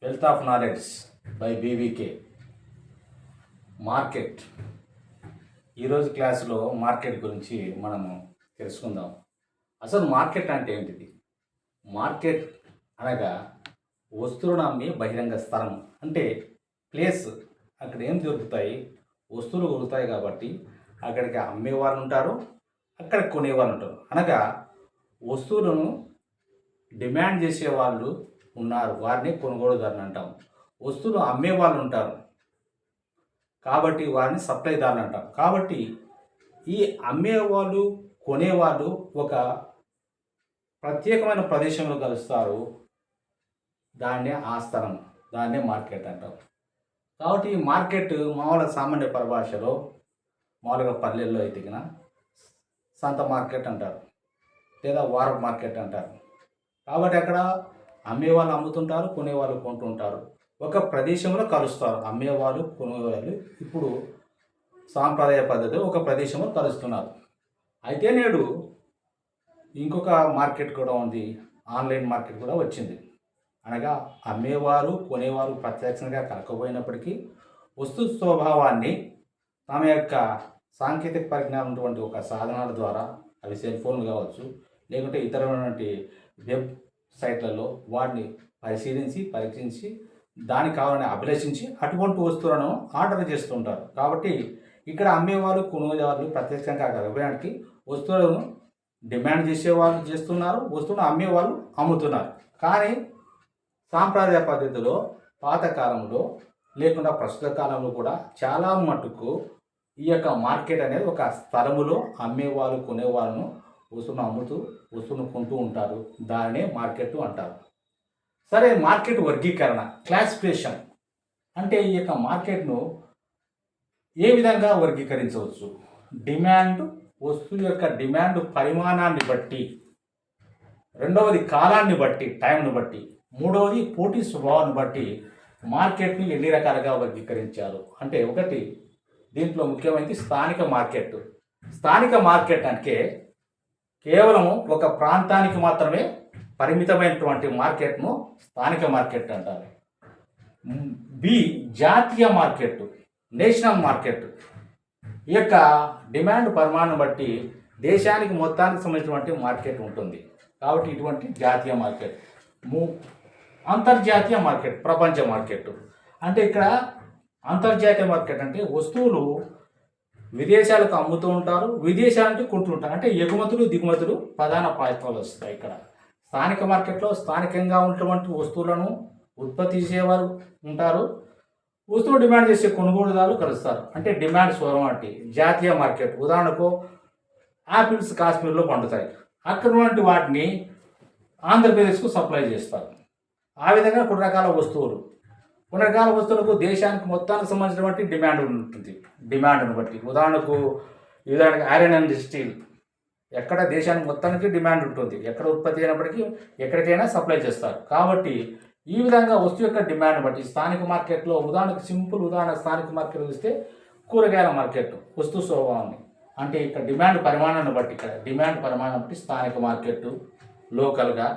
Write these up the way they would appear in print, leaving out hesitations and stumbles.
Wealth of knowledge by BVK. Market. ఈరోజు క్లాసులో market గురించి మనము తెలుసుకుందాం. అసలు మార్కెట్ అంటే ఏంటిది? మార్కెట్ అనగా వస్తువులను అమ్మే బహిరంగ స్థలం, అంటే ప్లేస్. అక్కడ ఏం దొరుకుతాయి? వస్తువులు దొరుకుతాయి కాబట్టి అక్కడికి అమ్మేవాళ్ళు ఉంటారు, అక్కడ కొనేవాళ్ళు ఉంటారు. అనగా వస్తువులను డిమాండ్ చేసేవాళ్ళు ఉన్నారు, వారిని కొనుగోలుదారులు అంటాం. వస్తువులు అమ్మేవాళ్ళు ఉంటారు కాబట్టి వారిని సప్లైదారులు అంటాం. కాబట్టి ఈ అమ్మేవాళ్ళు కొనేవాళ్ళు ఒక ప్రత్యేకమైన ప్రదేశంలో కలుస్తారు, దాన్నే ఆ స్థలం, దాన్నే మార్కెట్ అంటాం. కాబట్టి ఈ మార్కెట్ మామూలుగా సామాన్య పరిభాషలో మామూలుగా పల్లెల్లో అయితే సంత మార్కెట్ అంటారు, లేదా వారం మార్కెట్ అంటారు. కాబట్టి అక్కడ అమ్మేవాళ్ళు అమ్ముతుంటారు, కొనేవాళ్ళు కొంటుంటారు, ఒక ప్రదేశంలో కలుస్తారు. అమ్మేవాళ్ళు కొనేవాళ్ళు ఇప్పుడు సాంప్రదాయ పద్ధతిలో ఒక ప్రదేశంలో కలుస్తున్నారు. అయితే నేడు ఇంకొక మార్కెట్ కూడా ఉంది, ఆన్లైన్ మార్కెట్ కూడా వచ్చింది. అనగా అమ్మేవారు కొనేవారు ప్రత్యక్షంగా కలకపోయినప్పటికీ వస్తు స్వభావాన్ని తమ యొక్క సాంకేతిక పరిజ్ఞానం ఉన్నటువంటి ఒక సాధనాల ద్వారా, అవి సెల్ ఫోన్లు కావచ్చు, లేకుంటే ఇతరమైనటువంటి వెబ్ సైట్లలో వాటిని పరిశీలించి పరీక్షించి దానికి కావాలని అభిలషించి అటువంటి వస్తువులను ఆర్డర్ చేస్తుంటారు. కాబట్టి ఇక్కడ అమ్మేవాళ్ళు కొనుగోలు ప్రత్యక్షంగా కలగడానికి వస్తువులను డిమాండ్ చేసేవాళ్ళు చేస్తున్నారు, వస్తువులను అమ్మేవాళ్ళు అమ్ముతున్నారు. కానీ సాంప్రదాయ పద్ధతిలో పాతకాలంలో లేకుండా ప్రస్తుత కాలంలో కూడా చాలా మటుకు ఈ యొక్క మార్కెట్ అనేది ఒక స్థలములో అమ్మేవాళ్ళు కొనేవాళ్ళను వస్తువును అమ్ముతూ వస్తువును కొంటూ ఉంటారు, దాన్నే మార్కెట్ అంటారు. సరే, మార్కెట్ వర్గీకరణ, క్లాసిఫికేషన్ అంటే ఈ యొక్క మార్కెట్ను ఏ విధంగా వర్గీకరించవచ్చు? డిమాండ్, వస్తువు యొక్క డిమాండ్ పరిమాణాన్ని బట్టి, రెండవది కాలాన్ని బట్టి, టైంను బట్టి, మూడవది పోటీ స్వభావాన్ని బట్టి మార్కెట్ని ఎన్ని రకాలుగా వర్గీకరించారు అంటే, ఒకటి దీంట్లో ముఖ్యమైనది స్థానిక మార్కెట్. స్థానిక మార్కెట్ అంటే కేవలం ఒక ప్రాంతానికి మాత్రమే పరిమితమైనటువంటి మార్కెట్ను స్థానిక మార్కెట్ అంటారు. బి, జాతీయ మార్కెట్, నేషనల్ మార్కెట్. ఈ యొక్క డిమాండ్ పరిమాణం బట్టి దేశానికి మొత్తానికి సంబంధించినటువంటి మార్కెట్ ఉంటుంది, కాబట్టి ఇటువంటి జాతీయ మార్కెట్. అంతర్జాతీయ మార్కెట్, ప్రపంచ మార్కెట్. అంటే ఇక్కడ అంతర్జాతీయ మార్కెట్ అంటే వస్తువులు విదేశాలకు అమ్ముతూ ఉంటారు, విదేశాలకు కొంటూ ఉంటారు. అంటే ఎగుమతులు దిగుమతులు ప్రధాన పాత్రలు వస్తాయి ఇక్కడ. స్థానిక మార్కెట్లో స్థానికంగా ఉన్నటువంటి వస్తువులను ఉత్పత్తి చేసేవారు ఉంటారు, వస్తువులు డిమాండ్ చేసే కొనుగోలుదారులు కలుస్తారు. అంటే డిమాండ్ స్వరం అంటే జాతీయ మార్కెట్. ఉదాహరణకు యాపిల్స్ కాశ్మీర్లో పండుతాయి, అక్కడ ఉన్నటువంటి వాటిని ఆంధ్రప్రదేశ్కు సప్లై చేస్తారు. ఆ విధంగా కొన్ని రకాల వస్తువులకు దేశానికి మొత్తానికి సంబంధించినటువంటి డిమాండ్ ఉంటుంది. డిమాండ్ను బట్టి ఉదాహరణకు ఐరన్ అండ్ స్టీల్, ఎక్కడ దేశానికి మొత్తానికి డిమాండ్ ఉంటుంది, ఎక్కడ ఉత్పత్తి అయినప్పటికీ ఎక్కడికైనా సప్లై చేస్తారు. కాబట్టి ఈ విధంగా వస్తువు యొక్క డిమాండ్ బట్టి స్థానిక మార్కెట్లో, సింపుల్ ఉదాహరణ స్థానిక మార్కెట్ చూస్తే కూరగాయల మార్కెట్ వస్తు స్వభావాన్ని, అంటే ఇక్కడ డిమాండ్ పరిమాణాన్ని బట్టి, ఇక్కడ డిమాండ్ పరిమాణం బట్టి స్థానిక మార్కెట్ లోకల్గా,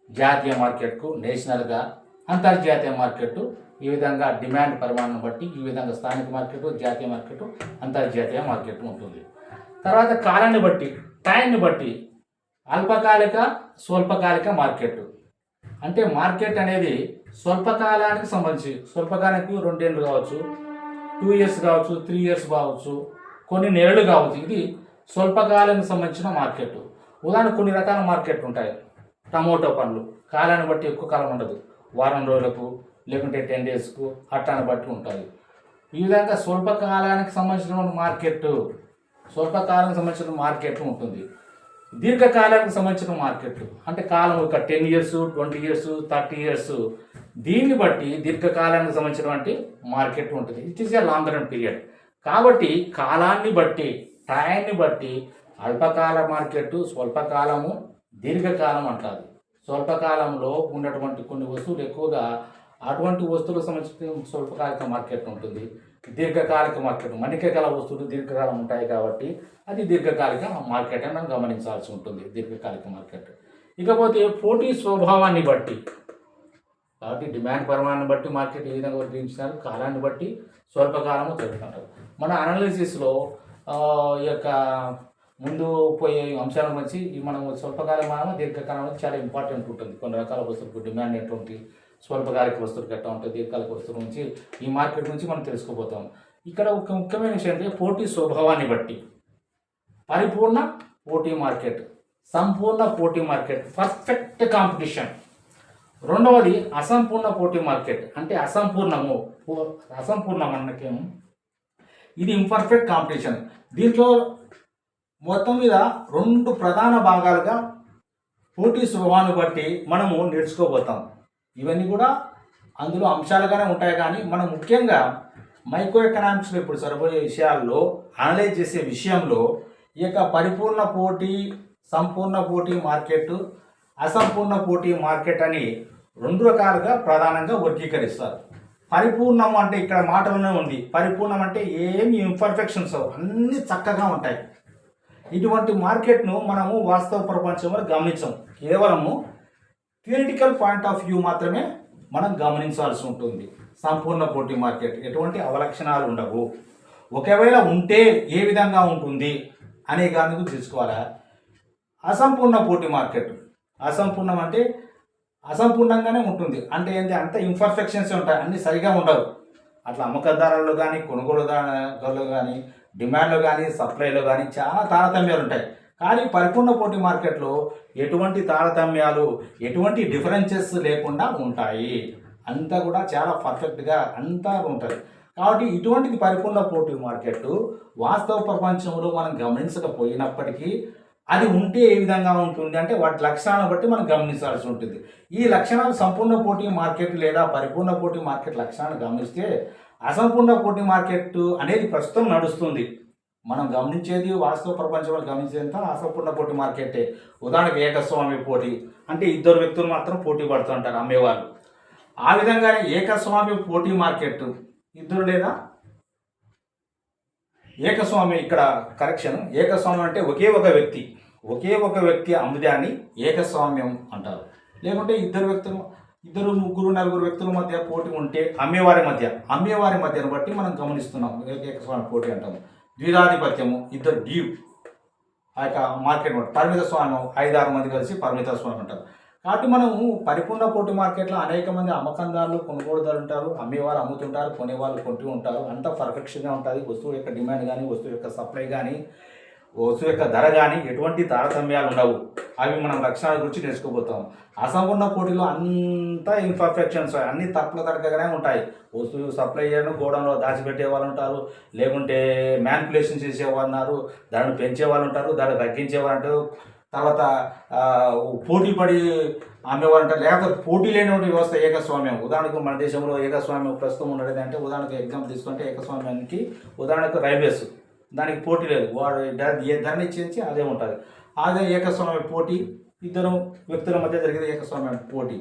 జాతీయ మార్కెట్కు నేషనల్గా, అంతర్జాతీయ మార్కెట్. ఈ విధంగా డిమాండ్ పరిమాణం బట్టి ఈ విధంగా స్థానిక మార్కెట్, జాతీయ మార్కెట్, అంతర్జాతీయ మార్కెట్ ఉంటుంది. తర్వాత కాలాన్ని బట్టి, టైంని బట్టి అల్పకాలిక, స్వల్పకాలిక మార్కెట్. అంటే మార్కెట్ అనేది స్వల్పకాలానికి సంబంధించి, స్వల్పకాలానికి 2 ఏళ్ళు కావచ్చు, 2 ఇయర్స్ కావచ్చు, 3 ఇయర్స్ కావచ్చు, కొన్ని నెలలు కావచ్చు. ఇది స్వల్పకాలానికి సంబంధించిన మార్కెట్. ఉదాహరణ కొన్ని రకాల మార్కెట్ ఉంటాయి. టమోటో పండ్లు కాలాన్ని బట్టి ఎక్కువ కాలం ఉండదు, వారం రోజులకు లేకుంటే 10 డేస్కు అట్టాన్ని బట్టి ఉంటుంది. ఈ విధంగా స్వల్పకాలానికి సంబంధించిన మార్కెట్ ఉంటుంది. దీర్ఘకాలానికి సంబంధించిన మార్కెట్ అంటే కాలం ఒక 10 ఇయర్స్, 20 ఇయర్స్, 30 ఇయర్స్, దీన్ని బట్టి దీర్ఘకాలానికి సంబంధించినటువంటి మార్కెట్ ఉంటుంది. It is a long run period. కాబట్టి కాలాన్ని బట్టి, టైంని బట్టి అల్పకాల మార్కెట్, స్వల్పకాలము, దీర్ఘకాలం అంటారు. స్వల్పకాలంలో ఉన్నటువంటి కొన్ని వస్తువులు ఎక్కువగా అటువంటి వస్తువులకు సంబంధించిన స్వల్పకాలిక మార్కెట్ ఉంటుంది. దీర్ఘకాలిక మార్కెట్, మన్నిక గల వస్తువులు దీర్ఘకాలం ఉంటాయి కాబట్టి అది దీర్ఘకాలిక మార్కెట్ అని మనం గమనించాల్సి ఉంటుంది, దీర్ఘకాలిక మార్కెట్. ఇకపోతే పోటీ స్వభావాన్ని బట్టి కాబట్టి డిమాండ్ పరిమాణాన్ని బట్టి మార్కెట్ ఏ విధంగా వర్తించినారు, కాలాన్ని బట్టి స్వల్పకాలము జరుగుతుంటారు. మన అనాలిసిస్లో ఈ యొక్క ముందు పోయే అంశాల గురించి మనం స్వల్పకాలం దీర్ఘకాలం చాలా ఇంపార్టెంట్ ఉంటుంది. కొన్ని రకాల వస్తువులకు డిమాండ్ ఎటువంటి, స్వల్పకాలిక వస్తువులకు ఎట్లా ఉంటుంది, దీర్ఘకాలిక వస్తువుల నుంచి ఈ మార్కెట్ నుంచి మనం తెలుసుకోబోతాం. ఇక్కడ ఒక ముఖ్యమైన విషయం అంటే పోటీ స్వభావాన్ని బట్టి పరిపూర్ణ పోటీ మార్కెట్, సంపూర్ణ పోటీ మార్కెట్, పర్ఫెక్ట్ కాంపిటీషన్. రెండవది అసంపూర్ణ పోటీ మార్కెట్, అంటే అసంపూర్ణం అన్నకేం ఇది ఇంపర్ఫెక్ట్ కాంపిటీషన్. దీంట్లో మొత్తం మీద 2 ప్రధాన భాగాలుగా పోటీ స్వభావాన్ని బట్టి మనము నేర్చుకోబోతాం. ఇవన్నీ కూడా అందులో అంశాలుగానే ఉంటాయి, కానీ మనం ముఖ్యంగా మైక్రో ఎకనామిక్స్లో ఇప్పుడు సరిపోయే విషయాల్లో అనలైజ్ చేసే విషయంలో ఈ యొక్క పరిపూర్ణ పోటీ, సంపూర్ణ పోటీ మార్కెట్, అసంపూర్ణ పోటీ మార్కెట్ అని 2 రకాలుగా ప్రధానంగా వర్గీకరిస్తారు. పరిపూర్ణం అంటే ఇక్కడ మాటలోనే ఉంది. పరిపూర్ణం అంటే ఏమి ఇంపర్ఫెక్షన్స్ అన్నీ చక్కగా ఉంటాయి. ఇటువంటి మార్కెట్ను మనము వాస్తవ ప్రపంచంలో గమనించం. కేవలము థియరిటికల్ పాయింట్ ఆఫ్ వ్యూ మాత్రమే మనం గమనించాల్సి ఉంటుంది. సంపూర్ణ పోటీ మార్కెట్ ఎటువంటి అవలక్షణాలు ఉండవు. ఒకవేళ ఉంటే ఏ విధంగా ఉంటుంది అనే దాని గురించి తెలుసుకోవాలా. అసంపూర్ణ పోటీ మార్కెట్, అసంపూర్ణం అంటే అసంపూర్ణంగానే ఉంటుంది. అంటే ఏంటి, అంత ఇంపర్ఫెక్షన్స్ ఉంటాయి, అన్నీ సరిగా ఉండవు. అట్లా అమ్మకదారులు కానీ, కొనుగోలుదారులు కానీ, డిమాండ్లో కానీ, సప్లైలో కానీ చాలా తారతమ్యాలు ఉంటాయి. కానీ పరిపూర్ణ పోటీ మార్కెట్లో ఎటువంటి తారతమ్యాలు, ఎటువంటి డిఫరెన్సెస్ లేకుండా ఉంటాయి. అంతా కూడా చాలా పర్ఫెక్ట్గా అంతా ఉంటుంది. కాబట్టి ఇటువంటిది పరిపూర్ణ పోటీ మార్కెట్ వాస్తవ ప్రపంచంలో మనం గమనించకపోయినప్పటికీ అది ఉంటే ఏ విధంగా ఉంటుంది అంటే వాటి లక్షణాలను బట్టి మనం గమనించాల్సి ఉంటుంది. ఈ లక్షణాలు సంపూర్ణ పోటీ మార్కెట్ లేదా పరిపూర్ణ పోటీ మార్కెట్ లక్షణాలను గమనిస్తే అసంపూర్ణ పోటీ మార్కెట్ అనేది ప్రస్తుతం నడుస్తుంది. మనం గమనించేది వాస్తవ ప్రపంచంలో గమనించేంత అసంపూర్ణ పోటీ మార్కెటే. ఉదాహరణకు ఏకస్వామ్య పోటీ అంటే 2 వ్యక్తులు మాత్రం పోటీ పడుతుంటారు అమ్మేవాళ్ళు. ఆ విధంగానే ఏకస్వామ్య పోటీ మార్కెట్ 2 లేదా ఏకస్వామ్యం, ఇక్కడ కరెక్షన్, ఏకస్వామ్యం అంటే ఒకే ఒక వ్యక్తి అమ్ముదాన్ని ఏకస్వామ్యం అంటారు. లేకుంటే 2 వ్యక్తులు, 2, 3, 4 వ్యక్తుల మధ్య పోటీ ఉంటే అమ్మేవారి మధ్యను బట్టి మనం గమనిస్తున్నాం ఏకస్వామ్య పోటీ అంటాము. ద్విధాధిపత్యము, 2 డ్యూ ఆ యొక్క మార్కెట్ పరిమిత స్వామ్యం, 5-6 మంది కలిసి పరిమిత స్వామ్యం అంటారు. కాబట్టి మనము పరిపూర్ణ పోటీ మార్కెట్లో అనేక మంది అమ్మకందారులు, కొనుగోలుదారులు ఉంటారు. అమ్మేవారు అమ్ముతుంటారు, కొనేవాళ్ళు కొంటూ ఉంటారు. అంతా పర్ఫెక్షన్గా ఉంటుంది. వస్తువు యొక్క డిమాండ్ కానీ, వస్తువు యొక్క సప్లై కానీ, వస్తువు యొక్క ధర కానీ ఎటువంటి తారతమ్యాలు ఉండవు. అవి మనం లక్షణాల గురించి నేర్చుకోబోతాం. అసంపూర్ణ పోటీలో అంతా ఇంపర్ఫెక్షన్స్, అన్ని తప్పుల తడకగానే ఉంటాయి. వస్తువు సప్లై చేయడం, గోడంలో దాచిపెట్టే వాళ్ళు ఉంటారు, లేకుంటే మ్యానిపులేషన్ చేసేవాళ్ళు ఉన్నారు, ధరను పెంచేవాళ్ళు ఉంటారు, ధర తగ్గించేవాళ్ళు అంటారు, తర్వాత పోటీ పడి అమ్మేవాళ్ళు అంటారు. లేకపోతే పోటీ లేనివంటి వ్యవస్థ ఏకస్వామ్యం. ఉదాహరణకు మన దేశంలో ఏకస్వామ్యం ప్రస్తుతం ఉండేది అంటే, ఉదాహరణకు ఎగ్జాంపుల్ తీసుకుంటే ఏకస్వామ్యానికి ఉదాహరణకు రైల్వేస్, దానికి పోటీ లేదు. వాడు ఏ ధరని ఇచ్చేసి అదే ఉంటుంది. అదే ఏకస్వామ్య పోటీ 2 వ్యక్తుల మధ్య జరిగేది ఏకస్వామ్య పోటీ.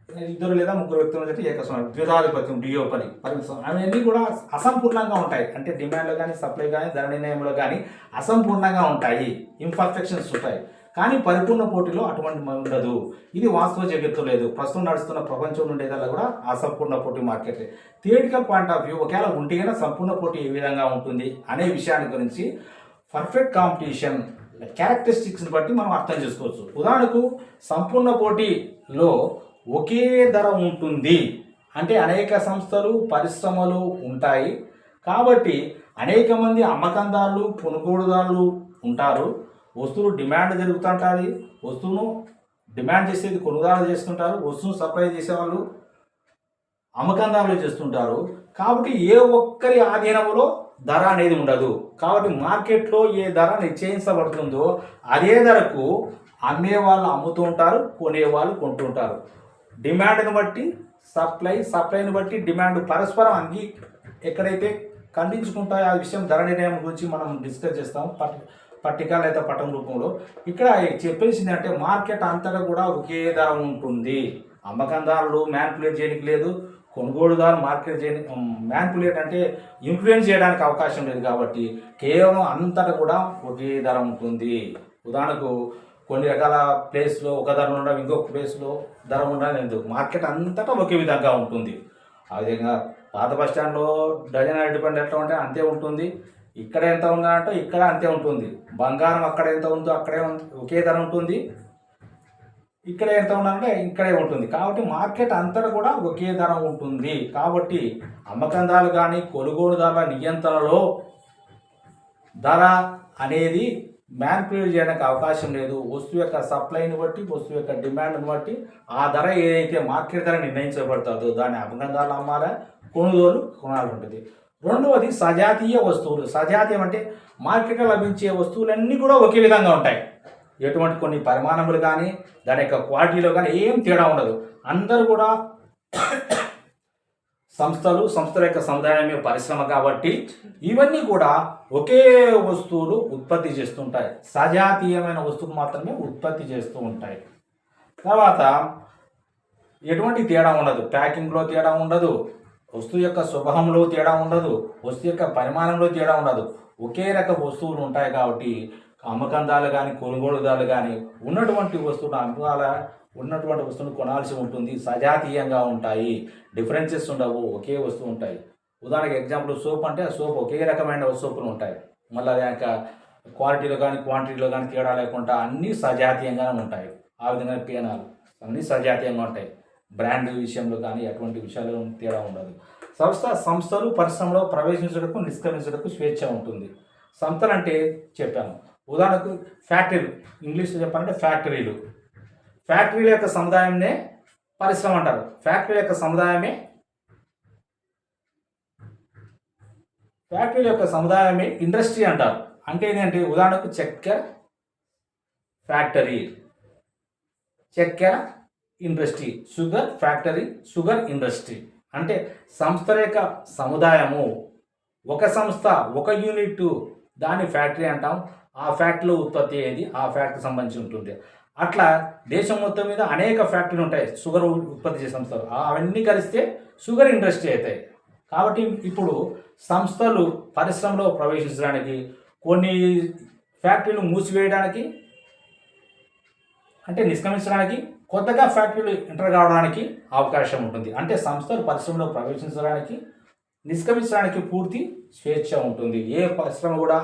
2 లేదా 3 వ్యక్తుల మధ్య ఏకస్వామ్యం. ద్విధాధిపత్యం, డియోపలి, పరిమితం, అవన్నీ కూడా అసంపూర్ణంగా ఉంటాయి. అంటే డిమాండ్లో కానీ, సప్లై కానీ, ధర నిర్ణయంలో కానీ అసంపూర్ణంగా ఉంటాయి, ఇంపర్ఫెక్షన్స్ ఉంటాయి. కానీ పరిపూర్ణ పోటీలో అటువంటి ఉండదు. ఇది వాస్తవ జగత్తు లేదు. ప్రస్తుతం నడుస్తున్న ప్రపంచంలో ఉండేదల్లా కూడా అసంపూర్ణ పోటీ market. Theoretical point of view ఒకవేళ ఉంటే కన్నా సంపూర్ణ పోటీ ఏ విధంగా ఉంటుంది అనే విషయాన్ని గురించి పర్ఫెక్ట్ కాంపిటీషన్ క్యారెక్టరిస్టిక్స్ని బట్టి మనం అర్థం చేసుకోవచ్చు. ఉదాహరణకు సంపూర్ణ పోటీలో ఒకే ధర ఉంటుంది అంటే అనేక సంస్థలు, పరిశ్రమలు ఉంటాయి. కాబట్టి అనేక మంది అమ్మకందారులు, కొనుగోలుదారులు ఉంటారు. వస్తువులు డిమాండ్ జరుగుతుంటుంది. వస్తువును డిమాండ్ చేసేది కొనుగోలు చేస్తుంటారు. వస్తువును సప్లై చేసేవాళ్ళు అమ్మకందారులు చేస్తుంటారు. కాబట్టి ఏ ఒక్కరి ఆధీనంలో ధర అనేది ఉండదు. కాబట్టి మార్కెట్లో ఏ ధర నిశ్చయించబడుతుందో అదే ధరకు అమ్మేవాళ్ళు అమ్ముతూ ఉంటారు, కొనేవాళ్ళు కొంటుంటారు. డిమాండ్ని బట్టి సప్లైని బట్టి డిమాండ్ పరస్పరం ఎక్కడైతే ఖండించుకుంటాయో ఆ విషయం ధర నిర్ణయం గురించి మనం డిస్కస్ చేస్తాం పట్టిక లేదా పటం రూపంలో. ఇక్కడ చెప్పేసింది అంటే మార్కెట్ అంతటా కూడా ఒకే ధర ఉంటుంది. అమ్మకందారులు మ్యానిపులేట్ చేయడానికి లేదు, కొనుగోలుదారు మ్యానిపులేట్ అంటే ఇన్ఫ్లుయెన్స్ చేయడానికి అవకాశం లేదు. కాబట్టి కేవలం అంతటా కూడా ఒకే ధర ఉంటుంది. ఉదాహరణకు కొన్ని రకాల ప్లేస్లో ఒక ధర ఉండడం, ఇంకొక ప్లేస్లో ధర ఉండడం ఎందుకు, మార్కెట్ అంతటా ఒకే విధంగా ఉంటుంది. ఆ విధంగా పాత బస్ స్టాండ్లో డజన్ అరటిపండు ఎట్లా ఉంటే అంతే ఉంటుంది, ఇక్కడ ఎంత ఉందంటే ఇక్కడ అంతే ఉంటుంది. బంగారం అక్కడ ఎంత ఉందో అక్కడే ఒకే ధర ఉంటుంది, ఇక్కడ ఎంత ఉండాలంటే ఇక్కడే ఉంటుంది. కాబట్టి మార్కెట్ అంతటా కూడా ఒకే ధర ఉంటుంది. కాబట్టి అమ్మకందారులు కానీ కొనుగోలుదారుల నియంత్రణలో ధర అనేది మ్యానిపులేట్ చేయడానికి అవకాశం లేదు. వస్తువు యొక్క సప్లైని బట్టి, వస్తువు యొక్క డిమాండ్ని బట్టి ఆ ధర ఏదైతే మార్కెట్ ధర నిర్ణయించబడుతుందో దాన్ని అమ్మకందారులు అమ్మాలా, కొనాలి ఉంటుంది. రెండవది సజాతీయ వస్తువులు. సజాతీయం అంటే మార్కెట్లో లభించే వస్తువులన్నీ కూడా ఒకే విధంగా ఉంటాయి. ఎటువంటి కొన్ని పరిమాణములు కానీ దాని యొక్క క్వాలిటీలో కానీ ఏం తేడా ఉండదు. అందరూ కూడా సంస్థల యొక్క సముదాయమే పరిశ్రమ కాబట్టి ఇవన్నీ కూడా ఒకే వస్తువులు ఉత్పత్తి చేస్తుంటాయి. సజాతీయమైన వస్తువులు మాత్రమే ఉత్పత్తి చేస్తూ ఉంటాయి. తర్వాత ఎటువంటి తేడా ఉండదు, ప్యాకింగ్లో తేడా ఉండదు, వస్తువు యొక్క స్వభావంలో తేడా ఉండదు, వస్తువు యొక్క పరిమాణంలో తేడా ఉండదు. ఒకే రకం వస్తువులు ఉంటాయి కాబట్టి అమ్మకందారులు కానీ కొనుగోలుదారులు కానీ ఉన్నటువంటి వస్తువును కొనాల్సి ఉంటుంది. సజాతీయంగా ఉంటాయి, డిఫరెన్సెస్ ఉండవు, ఒకే వస్తువు ఉంటాయి. ఉదాహరణకి ఎగ్జాంపుల్ సోప్ అంటే ఆ సోప్ ఒకే రకమైన సోపులు ఉంటాయి. మళ్ళీ దాని యొక్క క్వాలిటీలో కానీ క్వాంటిటీలో కానీ తేడా లేకుండా అన్నీ సజాతీయంగానే ఉంటాయి. ఆ విధంగా పేనాలు అన్నీ సజాతీయంగా ఉంటాయి. బ్రాండ్ విషయంలో కానీ అటువంటి విషయాలు తేడా ఉండదు. సంస్థలు పరిశ్రమలో ప్రవేశించడానికి నిష్క్రమించడానికి స్వేచ్ఛ ఉంటుంది. సంస్థలు అంటే చెప్పాను, ఉదాహరణకు ఫ్యాక్టరీలు, ఇంగ్లీష్లో చెప్పాలంటే ఫ్యాక్టరీల యొక్క సముదాయంనే పరిశ్రమ అంటారు. ఫ్యాక్టరీ యొక్క సముదాయమే ఇండస్ట్రీ అంటారు. అంటే ఏంటంటే ఉదాహరణకు చక్కెర ఫ్యాక్టరీ, చక్కెర industry, sugar factory, sugar industry. అంటే సంస్థల యొక్క సముదాయము, ఒక సంస్థ ఒక యూనిట్ దాన్ని ఫ్యాక్టరీ అంటాం. ఆ ఫ్యాక్టరీలో ఉత్పత్తి అయ్యేది ఆ ఫ్యాక్టరీ సంబంధించి ఉంటుంది. అట్లా దేశం మొత్తం మీద అనేక ఫ్యాక్టరీలు ఉంటాయి షుగర్ ఉత్పత్తి చేసే సంస్థలు, అవన్నీ కలిస్తే షుగర్ ఇండస్ట్రీ అవుతాయి. కాబట్టి ఇప్పుడు సంస్థలు పరిశ్రమలో ప్రవేశించడానికి, కొన్ని ఫ్యాక్టరీలు మూసివేయడానికి అంటే నిష్క్రమించడానికి, కొత్తగా ఫ్యాక్టరీలు ఎంటర్ కావడానికి అవకాశం ఉంటుంది. అంటే సంస్థలు పరిశ్రమలో ప్రవేశించడానికి, నిష్క్రమించడానికి పూర్తి స్వేచ్ఛ ఉంటుంది. ఏ పరిశ్రమ కూడా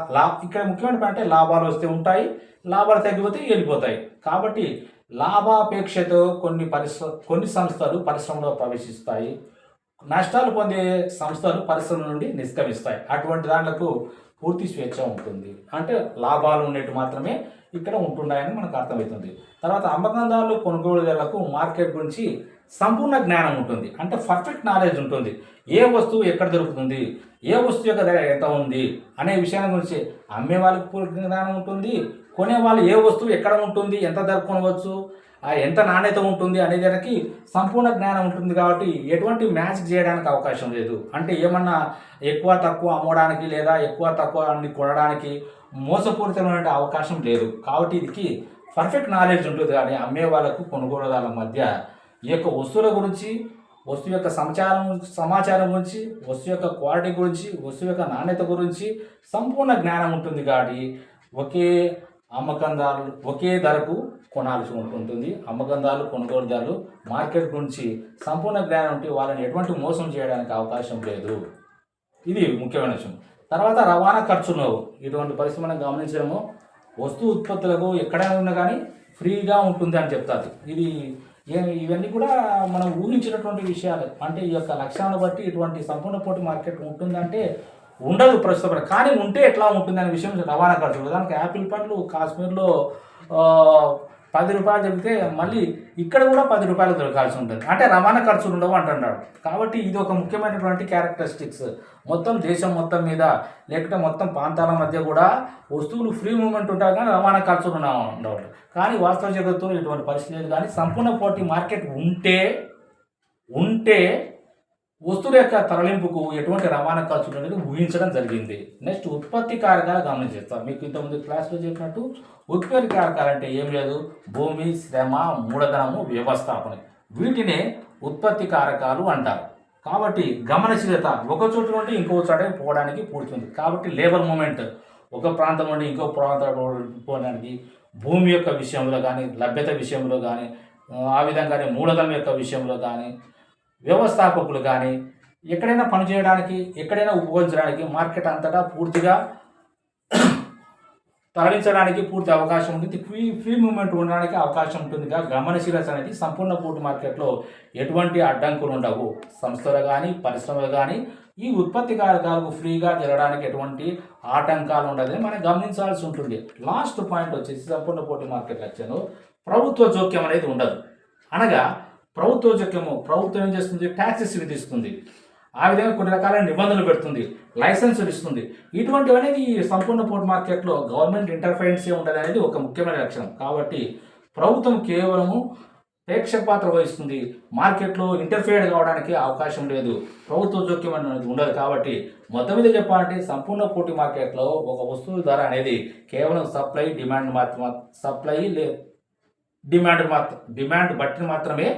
ఇక్కడ ముఖ్యమైన అంటే లాభాలు వస్తే ఉంటాయి, లాభాలు తగ్గిపోతే వెళ్ళిపోతాయి. కాబట్టి లాభాపేక్షతో కొన్ని సంస్థలు పరిశ్రమలో ప్రవేశిస్తాయి, నష్టాలు పొందే సంస్థలు పరిశ్రమ నుండి నిష్క్రమిస్తాయి. అటువంటి దాంట్లో పూర్తి స్వేచ్ఛ ఉంటుంది. అంటే లాభాలు ఉండేవి మాత్రమే ఇక్కడ ఉంటున్నాయని మనకు అర్థమవుతుంది. తర్వాత అమ్మకందారులు కొనుగోలుదారులకు మార్కెట్ గురించి సంపూర్ణ జ్ఞానం ఉంటుంది. అంటే పర్ఫెక్ట్ నాలెడ్జ్ ఉంటుంది. ఏ వస్తువు ఎక్కడ దొరుకుతుంది, ఏ వస్తువు యొక్క ధర ఎంత ఉంది అనే విషయాల గురించి అమ్మే వాళ్ళకి పూర్తి జ్ఞానం ఉంటుంది. కొనేవాళ్ళు ఏ వస్తువు ఎక్కడ ఉంటుంది, ఎంత ధర కొనవచ్చు, ఎంత నాణ్యత ఉంటుంది అనే దానికి సంపూర్ణ జ్ఞానం ఉంటుంది. కాబట్టి ఎటువంటి మ్యాచ్ చేయడానికి అవకాశం లేదు. అంటే ఏమన్నా ఎక్కువ తక్కువ అమ్మడానికి లేదా ఎక్కువ తక్కువ అన్ని కొనడానికి మోసపూరితమైన అవకాశం లేదు. కాబట్టి ఇది పర్ఫెక్ట్ నాలెడ్జ్ ఉంటుంది. కానీ అమ్మే వాళ్ళకు కొనుగోలుదారుల మధ్య ఈ యొక్క వస్తువుల గురించి, వస్తువు యొక్క సమాచారం గురించి, వస్తువు యొక్క క్వాలిటీ గురించి, వస్తువు యొక్క నాణ్యత గురించి సంపూర్ణ జ్ఞానం ఉంటుంది. కాబట్టి అమ్మకందారులు ఒకే ధరకు కొనాల్సి ఉంటుంది. అమ్మకందారులు కొనుగోలుదారులు మార్కెట్ గురించి సంపూర్ణ జ్ఞానం ఉంటే వాళ్ళని ఎటువంటి మోసం చేయడానికి అవకాశం లేదు. ఇది ముఖ్యమైన విషయం. తర్వాత రవాణా ఖర్చులు, ఇటువంటి పరిస్థితి మనం గమనించడము, వస్తువు ఉత్పత్తులకు ఎక్కడైనా ఉన్నా కానీ ఫ్రీగా ఉంటుంది అని చెప్తారు. ఇవన్నీ కూడా మనం ఊహించినటువంటి విషయాలు. అంటే ఈ యొక్క లక్ష్యాలను బట్టి ఇటువంటి సంపూర్ణ పోటీ మార్కెట్ ఉంటుందంటే ఉండదు ప్రస్తుతం. కానీ ఉంటే ఎట్లా ఉంటుంది అనే విషయం రవాణా ఖర్చు. ఉదాహరణకి యాపిల్ పండ్లు కాశ్మీర్లో 10 రూపాయలు దొరికితే మళ్ళీ ఇక్కడ కూడా 10 రూపాయలు దొరకాల్సి ఉంటుంది. అంటే రవాణా ఖర్చులు ఉండవు అంటున్నాడు. కాబట్టి ఇది ఒక ముఖ్యమైనటువంటి క్యారెక్టరిస్టిక్స్. మొత్తం దేశం మొత్తం మీద లేకపోతే మొత్తం ప్రాంతాల మధ్య కూడా వస్తువులు ఫ్రీ మూవ్మెంట్ ఉంటాయి, కానీ రవాణా ఖర్చులు ఉండవు. కానీ వాస్తవ జగత్తులో ఇటువంటి పరిస్థితి లేదు. కానీ సంపూర్ణ పోటీ మార్కెట్ ఉంటే వస్తువుల యొక్క తరలింపుకు ఎటువంటి రవాణా ఖర్చులు అనేది ఊహించడం జరిగింది. నెక్స్ట్ ఉత్పత్తి కారకాలు గమనించేస్తాం. మీకు ఇంతకుముందు క్లాస్లో చెప్పినట్టు ఉత్పత్తి కారకాలు అంటే ఏం లేదు, భూమి, శ్రమ, మూలధనము, వ్యవస్థాపన, వీటినే ఉత్పత్తి కారకాలు అంటారు. కాబట్టి గమనశీలత ఒక చోటు నుండి ఇంకో చోట పోవడానికి పూర్తుంది. కాబట్టి లేబర్ మూమెంట్ ఒక ప్రాంతం నుండి ఇంకో ప్రాంతం పోవడానికి, భూమి యొక్క విషయంలో కానీ, లభ్యత విషయంలో కానీ, ఆ విధంగానే మూలధనం యొక్క విషయంలో కానీ, వ్యవస్థాపకులు కానీ ఎక్కడైనా పనిచేయడానికి, ఎక్కడైనా ఉపయోగించడానికి మార్కెట్ అంతటా పూర్తిగా తరలించడానికి పూర్తి అవకాశం ఉంటుంది. ఫ్రీ మూవ్మెంట్ ఉండడానికి అవకాశం ఉంటుంది. గమనశీలత అనేది సంపూర్ణ పోటీ మార్కెట్లో ఎటువంటి అడ్డంకులు ఉండవు. సంస్థలు కానీ, పరిశ్రమలు కానీ ఈ ఉత్పత్తికారకాలకు ఫ్రీగా జరగడానికి ఎటువంటి ఆటంకాలు ఉండదని మనం గమనించాల్సి ఉంటుంది. లాస్ట్ పాయింట్ వచ్చేసి సంపూర్ణ పోటీ మార్కెట్ లక్ష్యంలో ప్రభుత్వ జోక్యం అనేది ఉండదు. అనగా ప్రభుత్వ జోక్యము, ప్రభుత్వం ఏం చేస్తుంది, ట్యాక్సెస్ విధిస్తుంది. ఆ విధంగా కొన్ని రకాలైన నిబంధనలు పెడుతుంది, లైసెన్సులు ఇస్తుంది. ఇటువంటివి అనేది ఈ సంపూర్ణ పోటీ మార్కెట్లో గవర్నమెంట్ ఇంటర్ఫరెన్సే ఉండదు అనేది ఒక ముఖ్యమైన లక్షణం. కాబట్టి ప్రభుత్వం కేవలము ప్రేక్షక పాత్ర వహిస్తుంది. మార్కెట్లో ఇంటర్ఫియర్ కావడానికి అవకాశం లేదు, ప్రభుత్వ జోక్యం అనేది ఉండదు. కాబట్టి మొత్తం మీద చెప్పాలంటే సంపూర్ణ పోటీ మార్కెట్లో ఒక వస్తువు ధర అనేది కేవలం డిమాండ్ బట్టి మాత్రమే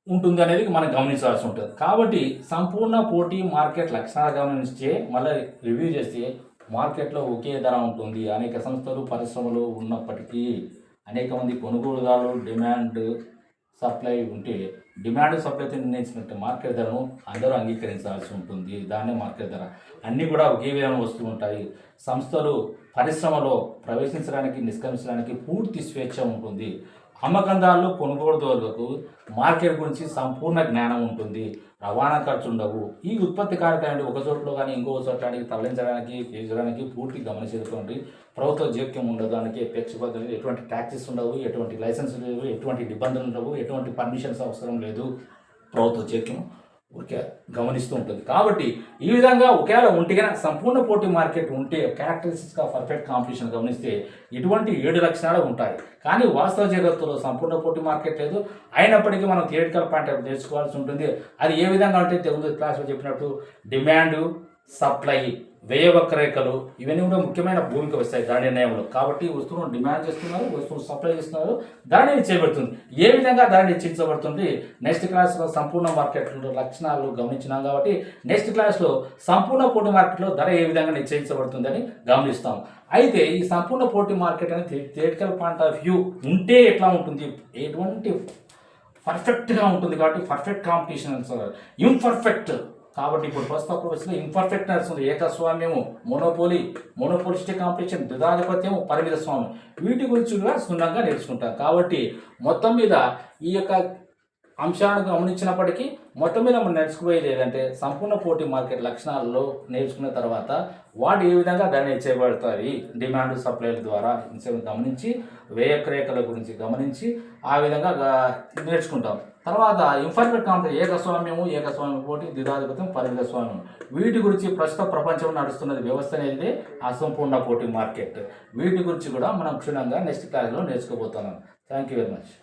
ఉంటుంది అనేది మనం గమనించాల్సి ఉంటుంది. కాబట్టి సంపూర్ణ పోటీ మార్కెట్ లక్షణాలు గమనించే మళ్ళీ రివ్యూ చేస్తే మార్కెట్లో ఒకే ధర ఉంటుంది. అనేక సంస్థలు, పరిశ్రమలు ఉన్నప్పటికీ అనేక మంది కొనుగోలుదారులు, డిమాండ్ సప్లై ఉంటే డిమాండ్ సప్లైతో నిర్ణయించినట్టు మార్కెట్ ధరను అందరూ అంగీకరించాల్సి ఉంటుంది. దాన్నే మార్కెట్ ధర. అన్నీ కూడా ఒకే విధంగా వస్తూ ఉంటాయి. సంస్థలు, పరిశ్రమలో ప్రవేశించడానికి, నిష్క్రమించడానికి పూర్తి స్వేచ్ఛ ఉంటుంది. అమ్మకందారులు, కొనుగోలుదారులకు మార్కెట్ గురించి సంపూర్ణ జ్ఞానం ఉంటుంది. రవాణా ఖర్చు ఉండవు. ఈ ఉత్పత్తి కార్యక్రమాన్ని ఒక చోట్లో కానీ ఇంకో చోటానికి తరలించడానికి, చేయించడానికి పూర్తి గమనించేటువంటి ప్రభుత్వ జోక్యం ఉండదు. దానికి పద్ధతులు ఎటువంటి ట్యాక్సెస్ ఉండవు, ఎటువంటి లైసెన్స్ లేవు, ఎటువంటి నిబంధనలు ఉండవు, ఎటువంటి పర్మిషన్స్ అవసరం లేదు. ప్రభుత్వ జోక్యం ఊరికే గమనిస్తూ ఉంటుంది. కాబట్టి ఈ విధంగా ఒకవేళ ఒంటిగా సంపూర్ణ పోటీ మార్కెట్ ఉంటే క్యారెక్టరిస్టిక్స్ ఆఫ్ పర్ఫెక్ట్ కాంపిటీషన్ గమనిస్తే ఇటువంటి 7 లక్షణాలు ఉంటాయి. కానీ వాస్తవ జగత్తులో సంపూర్ణ పోటీ మార్కెట్ లేదు. అయినప్పటికీ మనం థియరిటికల్ పాయింట్ ఆఫ్ నేర్చుకోవాల్సి ఉంటుంది. అది ఏ విధంగా అంటే తెలుగు క్లాస్లో చెప్పినట్టు డిమాండ్, సప్లై, వ్యయ వక్రరేఖలు ఇవన్నీ కూడా ముఖ్యమైన భూమిక వస్తాయి ధర నిర్ణయంలో. కాబట్టి వస్తువును డిమాండ్ చేస్తున్నారు, వస్తువును సప్లై చేస్తున్నారు, ధర నిశ్చయబడుతుంది. ఏ విధంగా ధర నిశ్చయించబడుతుంది నెక్స్ట్ క్లాస్లో సంపూర్ణ మార్కెట్ లక్షణాలు గమనించినాం. కాబట్టి నెక్స్ట్ క్లాస్లో సంపూర్ణ పోటీ మార్కెట్లో ధర ఏ విధంగా నిశ్చయించబడుతుందని గమనిస్తాం. అయితే ఈ సంపూర్ణ పోటీ మార్కెట్ అనేది థియరిటికల్ పాయింట్ ఆఫ్ వ్యూ ఉంటే ఎట్లా ఉంటుంది, ఎటువంటి పర్ఫెక్ట్గా ఉంటుంది. కాబట్టి పర్ఫెక్ట్ కాంపిటీషన్ అంటారు, ఇంపర్ఫెక్ట్. కాబట్టి ఇప్పుడు ప్రస్తుత పరిస్థితిలో ఇంపర్ఫెక్ట్ నడుస్తుంది. ఏకస్వామ్యము, మోనోపోలిస్టిక్ కాంపిటీషన్, ద్విధాధిపత్యము, పరిమిత స్వామ్యం, వీటి గురించి కూడా క్షుణ్ణంగా నేర్చుకుంటాం. కాబట్టి మొత్తం మీద ఈ యొక్క అంశాలను గమనించినప్పటికీ మొత్తం మీద మనం నేర్చుకుపోయేది ఏదంటే సంపూర్ణ పోటీ మార్కెట్ లక్షణాలలో నేర్చుకున్న తర్వాత వాటి ఏ విధంగా ధర నిశ్చయబడతాయి డిమాండ్ సప్లైల ద్వారా గమనించి, వ్యయక్రేఖల గురించి గమనించి ఆ విధంగా నేర్చుకుంటాం. తర్వాత ఇంపర్ఫెక్ట్ కాంపిటీషన్, ఏకస్వామ్యం పోటీ, ద్విధాధిపత్యం, పరిమిత స్వామ్యం, వీటి గురించి ప్రస్తుత ప్రపంచంలో నడుస్తున్నది వ్యవస్థ అనేది అసంపూర్ణ పోటీ మార్కెట్. వీటి గురించి కూడా మనం క్షుణ్ణంగా నెక్స్ట్ క్లాస్లో నేర్చుకోబోతున్నాం. Thank you very much.